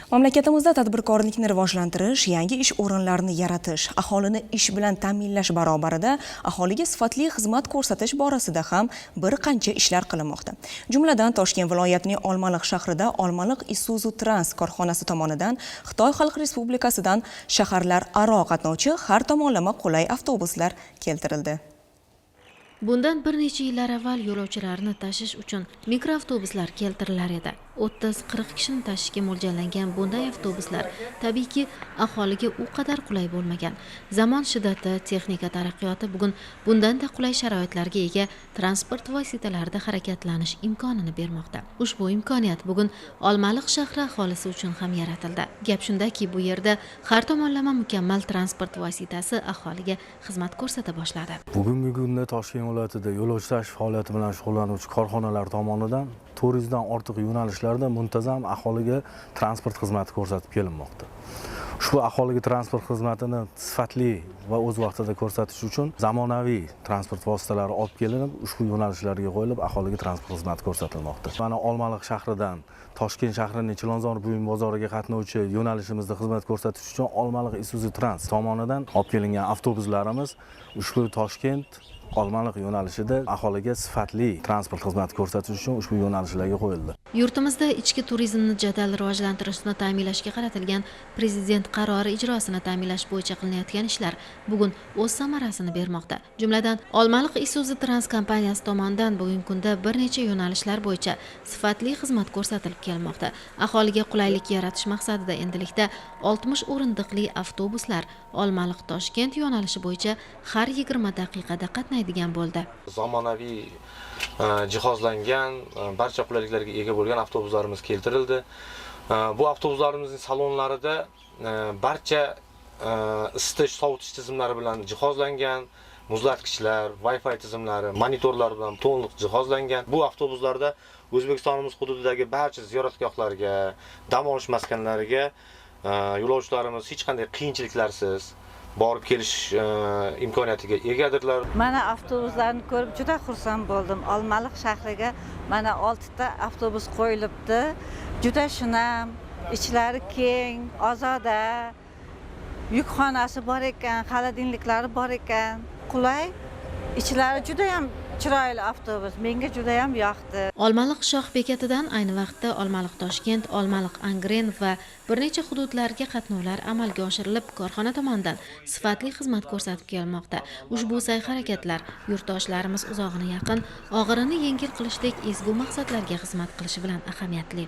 Mamlakatimizda tadbirkorlikni rivojlantirish, yangi ish o'rinlarini yaratish, aholini ish bilan ta'minlash barobarida aholiga sifatli xizmat ko'rsatish borasida ham bir qancha ishlar qilinmoqda. Jumladan, Toshkent viloyatining Olmaliq shahrida Olmaliq Isuzu Trans korxonasi tomonidan Xitoy Xalq Respublikasidan shaharlararo qatnovchi har tomonlama qulay avtobuslar keltirildi. Bundan bir necha yillar avval yo'lovchilarni tashish uchun mikroavtobuslar keltirilar edi. 30-40 kishini tashishga mo'ljallangan bunday avtobuslar tabiiyki aholiga u qadar qulay bo'lmagan. Zamon shiddati, texnika taraqqiyoti bugun bundanda qulay sharoitlarga ega transport vositalarida harakatlanish imkonini bermoqda. Ushbu imkoniyat bugun Olmaliq shahri aholisi uchun ham yaratildi. Gap shundaki, bu yerda har tomonlama mukammal transport vositasi aholiga xizmat ko'rsata boshladi. Bugungi kunda Toshkent viloyatida yo'lovchi tashish faoliyati bilan shug'ullanuvchi korxonalar tomonidan 400 dan ortiq yo'nalishlarda muntazam aholiga transport xizmati ko'rsatib kelinmoqda. Ushbu aholiga transport xizmatini sifatli va o'z vaqtida ko'rsatish uchun zamonaviy transport vositalari olib kelinib, ushbu yo'nalishlarga qo'yilib, aholiga transport xizmati ko'rsatilmoqda. Mana Olmaliq shahridan Toshkent shahrining Chilonzor buyum bozoriga qatnovchi yo'nalishimizda xizmat ko'rsatish uchun Olmaliq Isuzu Trans tomonidan olib kelingan avtobuslarimiz ushbu Toshkent Olmaliq yo'nalishida aholiga sifatli transport xizmati ko'rsatish uchun ushbu yo'nalishlarga qo'yildi. Yurtimizda ichki turizmni jadal rivojlantirishni ta'minlashga qaratilgan prezident qarori ijrosini ta'minlash bo'yicha qilinayotgan ishlar bugun o'z samarasini bermoqda. Jumladan, Olmaliq Isuzu Trans kompaniyasi tomonidan bugungi kunda bir necha yo'nalishlar bo'yicha sifatli xizmat ko'rsatilib kelmoqda. Aholiga qulaylik yaratish maqsadida endilikda 60 o'rindiqli avtobuslar Olmaliq Toshkent yo'nalishi bo'yicha har 20 daqiqada qatnaydigan bo'ldi. Zamonaviy jihozlangan, barcha qulayliklarga ega bo'lgan avtobuslarimiz keltirildi. Bu avtobuslarimizning salonlarida barcha isitish, sovutish tizimlari bilan jihozlangan, muzlatgichlar, Wi-Fi tizimlari, monitorlar bilan to'liq jihozlangan. Bu avtobuslarda O'zbekistonimiz hududidagi barcha ziyoratgohlarga, dam olish maskanlariga yo'lovchilarimiz hech qanday qiyinchiliklarsiz borib kelish imkoniyatiga egadirlar. Mana avtobuslarni ko'rib juda xursand bo'ldim. Olmaliq shahriga mana 6 ta avtobus qo'yilibdi. Juda shinam, ichlari keng, ozoda, yukxonasi bor ekan, xolodilniklari bor ekan, qulay. Ichlari juda ham chiroyli avtobus. Menga juda ham yoqdi. Olmaliq shoh bekatidan ayni vaqtda Olmaliq Toshkent, Olmaliq Angren va bir necha hududlarga qatnovlar amalga oshirilib, korxona tomonidan sifatli xizmat ko'rsatib kelmoqda. Ushbu sa'y-harakatlar yurtdoshlarimiz uzog'ini yaqin, og'irini yengil qilishdek ezgu maqsadlarga xizmat qilishi bilan ahamiyatli.